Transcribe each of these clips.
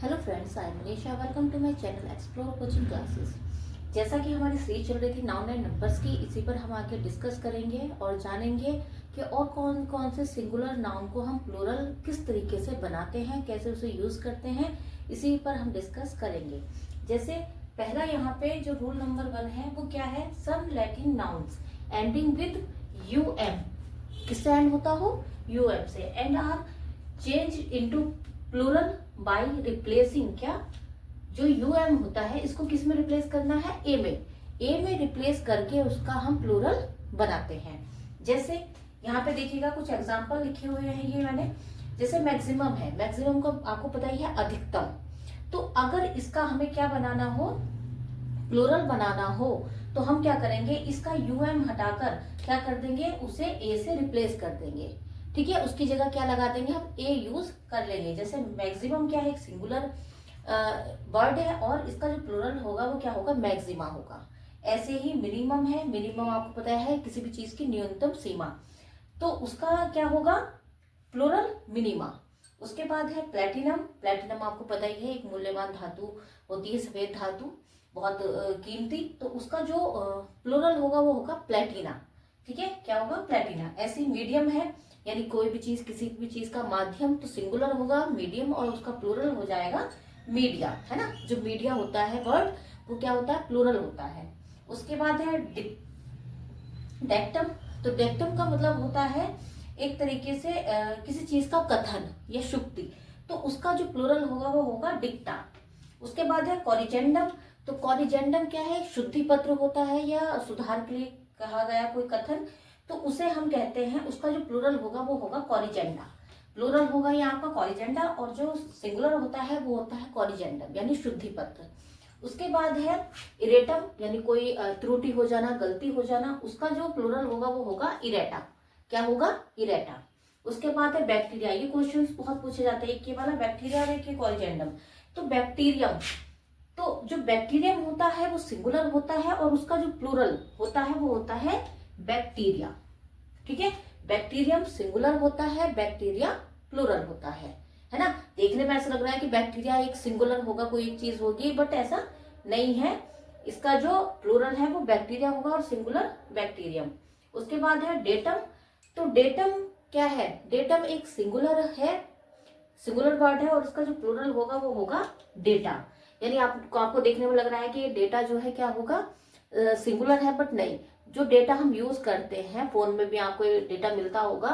Hello friends, I am Manisha. Welcome to my channel explore coaching classes. जैसा कि हमारी series चल रही थी नाउन एंड नंबर्स की, इसी पर हम आगे डिस्कस करेंगे और जानेंगे कि और कौन कौन से सिंगुलर नाउन को हम प्लूरल किस तरीके से बनाते हैं, कैसे उसे यूज करते हैं, इसी पर हम डिस्कस करेंगे। जैसे पहला यहाँ पे जो रूल नंबर 1 है वो क्या है, some Latin nouns ending with UM, किससे एंड होता हो, यूएम से, and are change into plural by replacing, क्या जो यूएम होता है इसको किस में रिप्लेस करना है, ए में। ए में रिप्लेस करके उसका हम प्लूरल बनाते हैं। जैसे यहाँ पे देखिएगा कुछ एग्जांपल लिखे हुए हैं ये मैंने। जैसे मैक्सिमम है, मैक्सिमम को आपको पता ही है अधिकतम। तो अगर इसका हमें क्या बनाना हो, प्लूरल बनाना हो, तो हम क्या करेंगे, इसका यूएम हटाकर क्या कर देंगे, उसे ए से रिप्लेस कर देंगे। ठीक है, उसकी जगह क्या लगा देंगे, हम ए यूज कर लेंगे। जैसे मैक्सिमम क्या है, एक सिंगुलर वर्ड है और इसका जो प्लूरल होगा वो क्या होगा, मैक्सिमा होगा। ऐसे ही मिनिमम है, मिनिमम आपको पता है किसी भी चीज की न्यूनतम सीमा, तो उसका क्या होगा, प्लूरल मिनिमा। उसके बाद है प्लेटिनम। प्लेटिनम आपको पता ही है, एक मूल्यवान धातु होती है, सफेद धातु, बहुत कीमती, तो उसका जो प्लूरल होगा वो होगा प्लेटिना। ठीक है, क्या होगा, प्लेटिना। ऐसी मीडियम है, यानी कोई भी चीज, किसी भी चीज का माध्यम, तो सिंगुलर होगा मीडियम और उसका प्लूरल हो जाएगा मीडिया, है ना। जो मीडिया होता है वर्ड, वो क्या होता है, प्लूरल होता है। उसके बाद है डेक्टम। तो डेक्टम का मतलब होता है एक तरीके से किसी चीज का कथन या शुक्ति, तो उसका जो प्लूरल होगा वो होगा डिक्टा। उसके बाद है कॉरिजेंडम। तो कॉरिजेंडम क्या है, शुद्धि पत्र होता है या सुधार के लिए कहा गया कोई कथन, तो उसे हम कहते हैं, उसका जो प्लूरल होगा वो होगा कॉरिजेंडा। प्लूरल होगा यहाँ का कॉरिजेंडा और जो सिंगुलर होता है वो होता है कॉरिजेंडम, यानी शुद्धि पत्र। उसके बाद है इरेटम, यानी कोई त्रुटि हो जाना, गलती हो जाना, उसका जो प्लूरल होगा वो होगा इरेटा। क्या होगा, इरेटा। उसके बाद है बैक्टीरिया। ये क्वेश्चंस बहुत पूछे जाते हैं, एक ये वाला बैक्टीरिया और एक ये कॉरिजेंडम। तो बैक्टीरियम, तो जो बैक्टीरियम होता है वो सिंगुलर होता है और उसका जो प्लूरल होता है वो होता है बैक्टीरिया। ठीक है, बैक्टीरियम सिंगुलर होता है, बैक्टीरिया प्लूरल होता है ना। देखने में ऐसा लग रहा है कि बैक्टीरिया एक सिंगुलर होगा, कोई एक चीज होगी, बट ऐसा नहीं है। इसका जो प्लूरल है वो बैक्टीरिया होगा और सिंगुलर बैक्टीरियम। उसके बाद है डेटम। तो डेटम क्या है, डेटम एक सिंगुलर है, सिंगुलर वर्ड है और उसका जो प्लूरल होगा वो होगा डेटा। यानी आपको देखने में लग रहा है कि डेटा जो है क्या होगा, सिंगुलर है, बट नहीं। जो डेटा हम यूज करते हैं, फोन में भी आपको डेटा मिलता होगा,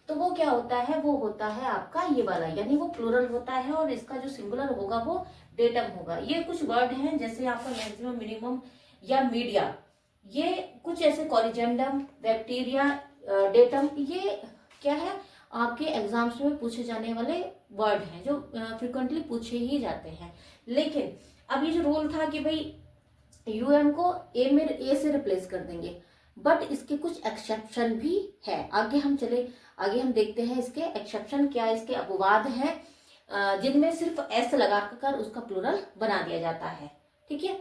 तो वो क्या होता है, वो होता है आपका ये वाला, यानी वो प्लूरल होता है और इसका जो सिंगुलर होगा वो डेटम होगा। ये कुछ वर्ड हैं, जैसे आपका मैक्सिमम, मिनिमम या मीडिया, ये कुछ ऐसे कॉरिजेंडम, बैक्टीरिया, डेटम, ये क्या है, आपके एग्जाम्स में पूछे जाने वाले वर्ड हैं जो फ्रिक्वेंटली पूछे ही जाते हैं। लेकिन अब ये जो रूल था कि भाई यूएम को ए से रिप्लेस कर देंगे, बट इसके कुछ एक्सेप्शन भी है। आगे हम चले, आगे हम देखते हैं इसके एक्सेप्शन क्या है, इसके अपवाद हैं जिनमें सिर्फ एस लगाकर उसका प्लूरल बना दिया जाता है। ठीक है,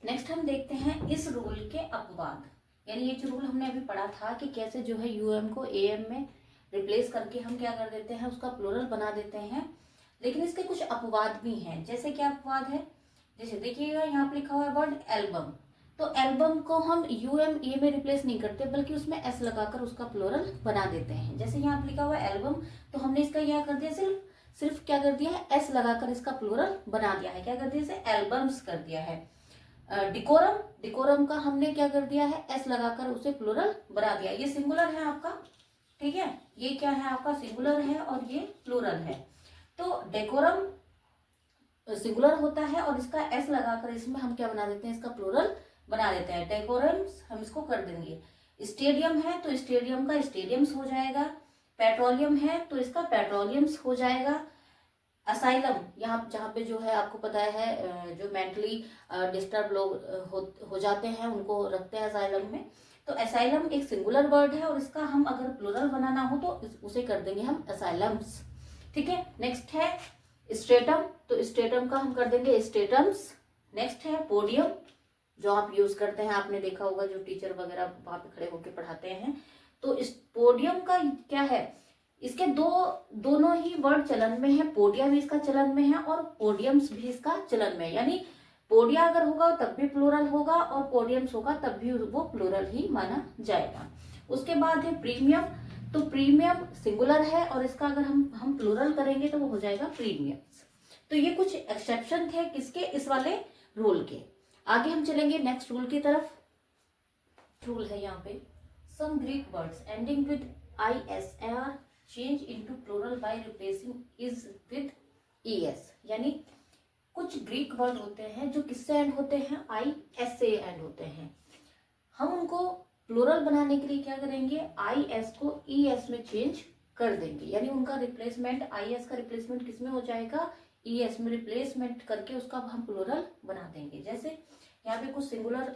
नेक्स्ट हम देखते हैं इस रूल के अपवाद। यानी ये जो रूल हमने अभी पढ़ा था कि कैसे जो है यूएम को एएम में रिप्लेस करके हम क्या कर देते हैं, उसका प्लूरल बना देते हैं, लेकिन इसके कुछ अपवाद भी हैं। जैसे क्या अपवाद है, जैसे देखिएगा यहाँ पे लिखा हुआ है वर्ड एल्बम। तो एल्बम को हम यूएम ए में रिप्लेस नहीं करते, बल्कि उसमें एस लगाकर उसका प्लूरल बना देते हैं। जैसे यहाँ पे लिखा हुआ है एल्बम, तो हमने इसका क्या कर दिया, सिर्फ सिर्फ क्या कर दिया है, एस लगाकर इसका प्लूरल बना दिया है। क्या कर दिया, इसे एल्बम्स कर दिया है। डिकोरम, डिकोरम का हमने क्या कर दिया है, एस लगाकर उसे प्लूरल बना दिया। ये सिंगुलर है आपका, ठीक है, ये क्या है आपका, सिंगुलर है और ये प्लूरल है। तो डेकोरम सिंगुलर होता है और इसका एस लगाकर इसमें हम क्या बना देते हैं, इसका प्लूरल बना देते हैं, डेकोरम्स हम इसको कर देंगे। स्टेडियम है तो स्टेडियम का स्टेडियम्स हो जाएगा। पेट्रोलियम है तो इसका पेट्रोलियम्स हो जाएगा। असाइलम, यहाँ जहाँ पे जो है आपको पता है जो मेंटली डिस्टर्ब लोग हो जाते हैं उनको रखते हैं असाइलम में। तो असाइलम एक सिंगुलर वर्ड है और इसका हम अगर प्लूरल बनाना हो तो उसे कर देंगे हम असाइलम्स। ठीक है, नेक्स्ट है स्ट्रेटम। तो स्ट्रेटम का हम कर देंगे स्ट्रेटम्स। नेक्स्ट है पोडियम, जो आप यूज करते हैं, आपने देखा होगा जो टीचर वगैरह वहां पे खड़े होकर पढ़ाते हैं। तो इस पोडियम का क्या है, इसके दोनों ही वर्ड चलन में है, पोडिया भी इसका चलन में है और पोडियम्स भी इसका चलन में है। यानी पोडिया अगर होगा तब भी प्लूरल होगा और पोडियम्स होगा तब भी वो प्लूरल ही माना जाएगा। उसके बाद है प्रीमियम। तो प्रीमियम सिंगुलर है और इसका अगर हम प्लूरल करेंगे तो वो हो जाएगा प्रीमियम्स। तो ये कुछ एक्सेप्शन थे किसके, इस वाले रूल के। आगे हम चलेंगे नेक्स्ट रूल की तरफ। रूल है यहाँ पे, some Greek words ending with IS are change into plural by replacing is with ES। यानी कुछ ग्रीक वर्ड होते हैं जो किससे एंड होते हैं, IS से एंड होते हैं। हम उनको प्लूरल बनाने के लिए क्या करेंगे, IS को ES में चेंज कर देंगे। यानी उनका रिप्लेसमेंट, IS का रिप्लेसमेंट किस में हो जाएगा, ES में रिप्लेसमेंट करके उसका हम प्लूरल बना देंगे। जैसे यहाँ पे कुछ सिंगुलर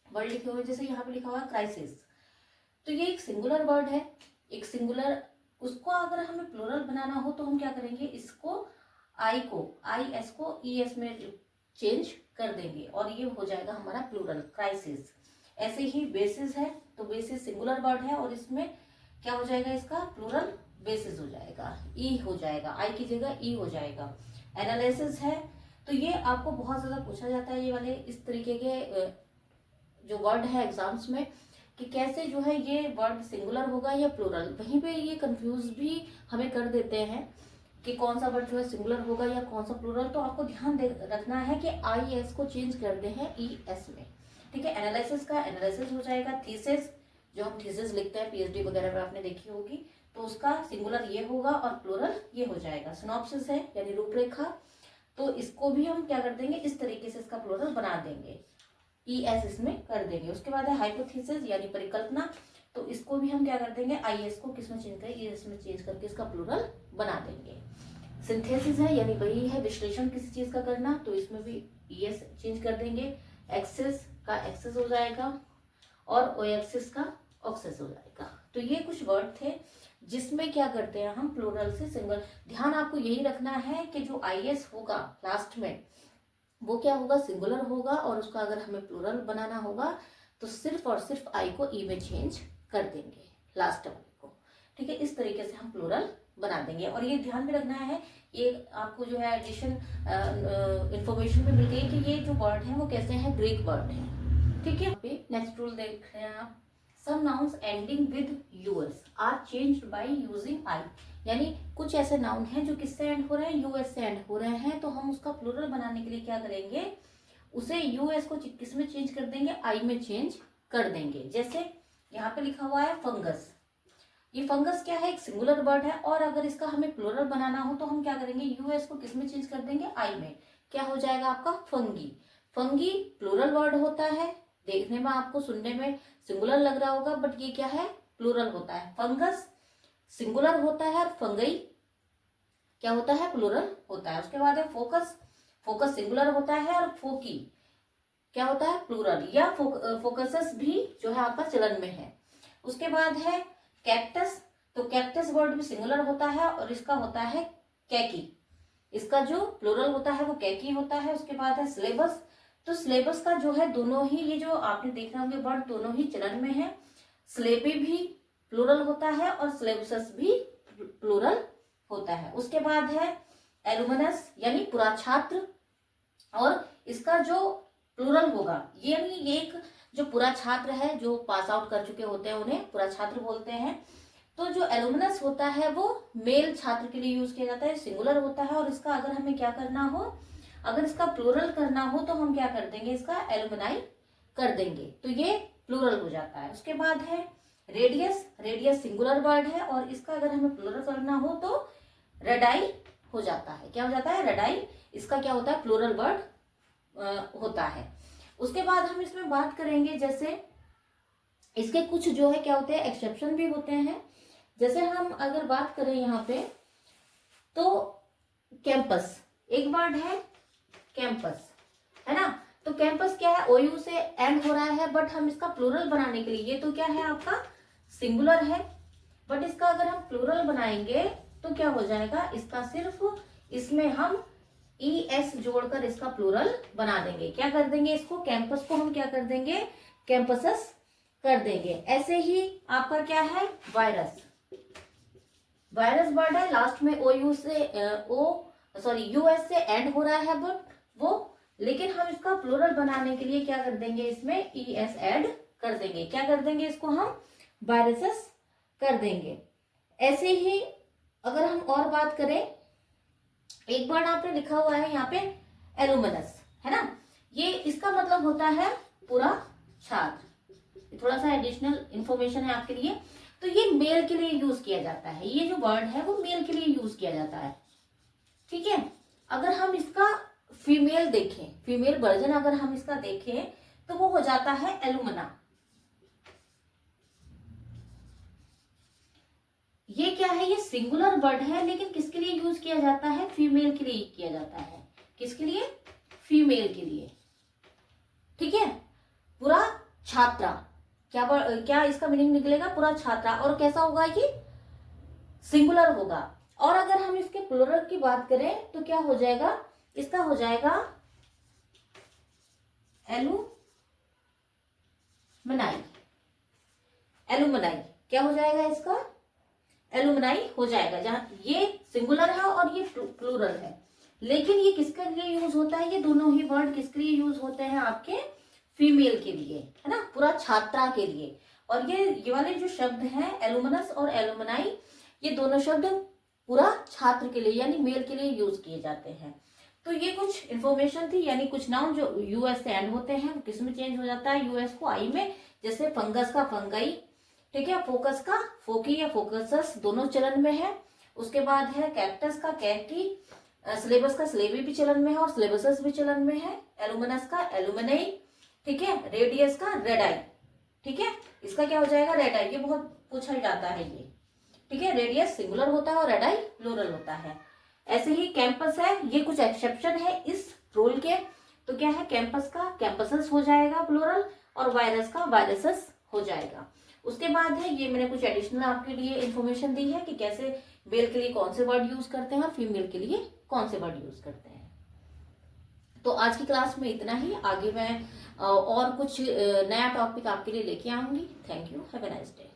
वर्ड लिखे हुए हैं, जैसे यहाँ पे लिखा हुआ है क्राइसिस। तो ये एक सिंगुलर वर्ड है, एक सिंगुलर, उसको अगर हमें प्लूरल बनाना हो तो हम क्या करेंगे, इसको IS को ES में चेंज कर देंगे और ये हो जाएगा हमारा प्लूरल क्राइसिस। ऐसे ही बेसिस है, तो बेसिस सिंगुलर वर्ड है और इसमें क्या हो जाएगा, इसका प्लूरल बेसिस हो जाएगा, E हो जाएगा, I की जगह E हो जाएगा। एनालिसिस है, तो ये आपको बहुत ज्यादा पूछा जाता है, ये वाले इस तरीके के जो वर्ड है एग्जाम्स में, कि कैसे जो है ये वर्ड सिंगुलर होगा या प्लूरल। वहीं पे ये कंफ्यूज भी हमें कर देते हैं कि कौन सा वर्ड जो है सिंगुलर होगा या कौन सा प्लूरल। तो आपको ध्यान रखना है कि IS को चेंज कर दे हैं ES में, ठीक है। एनालिसिस का एनालिसिस हो जाएगा। थीसिस, जो हम थीसिस लिखते हैं PhD वगैरह में आपने देखी होगी, तो उसका सिंगुलर ये होगा और प्लूरल ये हो जाएगा। सिनॉप्सिस है यानी रूपरेखा, तो इसको भी हम क्या कर देंगे, इस तरीके से इसका प्लूरल बना देंगे, ES इसमें कर देंगे। उसके बाद है हाइपोथेसिस यानी परिकल्पना, तो इसको भी हम क्या कर देंगे, IS को किसमें चेंज करेंगे, ES में चेंज करके इसका प्लूरल बना देंगे। सिंथेसिस है यानी वही है विश्लेषण किसी चीज का करना, तो इसमें भी ES चेंज कर देंगे। एक्सेस का एक्सेस हो जाएगा और ओएक्सिस का ऑक्सेस हो जाएगा। तो ये कुछ वर्ड थे जिसमें क्या करते हैं हम प्लूरल से सिंगल। ध्यान आपको यही रखना है कि जो IS होगा लास्ट में वो क्या होगा, सिंगुलर होगा, और उसका अगर हमें प्लूरल बनाना होगा तो सिर्फ और सिर्फ I को E में चेंज कर देंगे लास्ट वाले को, ठीक है। इस तरीके से हम प्लूरल बना देंगे। और ये ध्यान में रखना है, ये आपको जो है एडिशन इंफॉर्मेशन में मिल गई कि ये जो वर्ड है वो कैसे हैं, ग्रीक वर्ड है, ठीक है। नेक्स्ट रूल देख रहे हैं आप, some nouns ending with US are changed by using I। यानी कुछ ऐसे नाउन हैं जो किससे एंड हो रहे हैं, US से एंड हो रहे हैं, तो हम उसका प्लूरल बनाने के लिए क्या करेंगे, उसे US को किस में चेंज कर देंगे, I में चेंज कर देंगे। जैसे यहाँ पे लिखा हुआ है फंगस। ये फंगस क्या है, एक सिंगुलर वर्ड है, और अगर इसका हमें प्लूरल बनाना हो तो हम क्या करेंगे, US को किस में चेंज कर देंगे, I में। क्या हो जाएगा आपका फंगी। फंगी प्लूरल वर्ड होता है, देखने में आपको सुनने में सिंगुलर लग रहा होगा, बट ये क्या है, प्लूरल होता है। फंगस सिंगुलर होता है और फंगई क्या होता है, प्लूरल होता है। उसके बाद है फोकस। फोकस सिंगुलर होता है और फोकी क्या होता है, प्लूरल, या फोकसस भी जो है आपका चलन में है। उसके बाद है कैक्टस। तो कैक्टस वर्ड भी सिंगुलर होता है और इसका होता है कैकी, इसका जो प्लूरल होता है वो कैकी होता है। उसके बाद है सिलेबस। तो सिलेबस का जो है दोनों ही, ये जो आपने देख रहे होंगे वर्ड दोनों ही चलन में है। सिलेबी भी प्लूरल होता है और सिलेबस भी प्लूरल होता है। उसके बाद है एलुमनस यानी पूरा छात्र, और इसका जो प्लूरल होगा, ये यानी ये एक जो पूरा छात्र है, जो पास आउट कर चुके होते हैं उन्हें पूरा छात्र बोलते हैं। तो जो एलुमनस होता है वो मेल छात्र के लिए यूज किया जाता है, सिंगुलर होता है, और इसका अगर हमें क्या करना हो, अगर इसका प्लूरल करना हो तो हम क्या कर देंगे, इसका एलुमनाई कर देंगे, तो ये प्लूरल हो जाता है। उसके बाद है रेडियस। रेडियस सिंगुलर वर्ड है और इसका अगर हमें प्लूरल करना हो तो रेडाई हो जाता है। क्या हो जाता है, रेडाई, इसका क्या होता है, प्लूरल वर्ड होता है। उसके बाद हम इसमें बात करेंगे, जैसे इसके कुछ जो है क्या होते हैं, एक्सेप्शन भी होते हैं। जैसे हम अगर बात करें यहाँ पे, तो कैंपस एक वर्ड है, कैंपस है ना। तो कैंपस क्या है, OU से एंड हो रहा है, बट हम इसका प्लूरल बनाने के लिए, ये तो क्या है आपका सिंगुलर है, बट इसका अगर हम प्लूरल बनाएंगे तो क्या हो जाएगा, इसका सिर्फ इसमें हम ES जोड़कर इसका प्लूरल बना देंगे। क्या कर देंगे, इसको कैंपस को हम क्या कर देंगे, कैंपसस कर देंगे। ऐसे ही आपका क्या है, वायरस। वायरस वर्ड है, लास्ट में ओ यू से यूएस से एंड हो रहा है वो, लेकिन हम इसका प्लूरल बनाने के लिए क्या कर देंगे, इसमें ईएस ऐड कर देंगे। क्या कर देंगे, इसको हम वायरसेस कर देंगे। ऐसे ही अगर हम और बात करें, एक वर्ड आपने लिखा हुआ है यहाँ पे एलुमिनस, है ना, ये इसका मतलब होता है पूरा छात्र। थोड़ा सा एडिशनल इंफॉर्मेशन है आपके लिए। तो ये मेल के लिए यूज किया जाता है, ये जो वर्ड है वो मेल के लिए यूज किया जाता है, ठीक है। अगर हम इसका फीमेल देखें, फीमेल वर्जन अगर हम इसका देखें तो वो हो जाता है एलुमना। ये क्या है, ये सिंगुलर वर्ड है, लेकिन किसके लिए यूज किया जाता है, फीमेल के लिए किया जाता है। किसके लिए, फीमेल के लिए, ठीक है। पूरा छात्रा, क्या इसका मीनिंग निकलेगा, पूरा छात्रा। और कैसा होगा, ये सिंगुलर होगा। और अगर हम इसके प्लूरल की बात करें तो क्या हो जाएगा, इसका हो जाएगा एलुमनाई। एलुमनाई क्या हो जाएगा, इसका एलुमनाई हो जाएगा। जहां ये सिंगुलर है और ये प्लूरल है, लेकिन ये किसके लिए यूज होता है, ये दोनों ही वर्ड किसके लिए यूज होते हैं, आपके फीमेल के लिए, है ना, पूरा छात्रा के लिए। और ये वाले जो शब्द हैं एलुमनस और एलुमनाई, ये दोनों शब्द पूरा छात्र के लिए यानी मेल के लिए यूज किए जाते हैं। तो ये कुछ इंफॉर्मेशन थी, यानी कुछ नाउन जो यूएस से एंड होते हैं किस में चेंज हो जाता है, यूएस को आई में, जैसे फंगस का फंगाई, ठीक है, फोकस का फोकी या फोकसस दोनों चलन में है। उसके बाद है कैक्टस का कैक्टी, सिलेबस का सिलेबी भी चलन में है और सिलेबसस भी चलन में है। एलुमिनस का एलुमिनई, ठीक है। रेडियस का रेडाई, ठीक है, इसका क्या हो जाएगा, रेडाई। ये बहुत पूछा जाता है ये, ठीक है। रेडियस सिंगुलर होता है और रेडाई प्लूरल होता है। ऐसे ही कैंपस है, ये कुछ एक्सेप्शन है इस रूल के। तो क्या है, कैंपस का कैंपसस हो जाएगा प्लूरल और वायरस का वायरसेस हो जाएगा। उसके बाद है, ये मैंने कुछ एडिशनल आपके लिए इंफॉर्मेशन दी है कि कैसे मेल के लिए कौन से वर्ड यूज करते हैं और फीमेल के लिए कौन से वर्ड यूज करते हैं। तो आज की क्लास में इतना ही। आगे मैं और कुछ नया टॉपिक आपके लिए लेके आऊंगी। Thank you, have a nice day.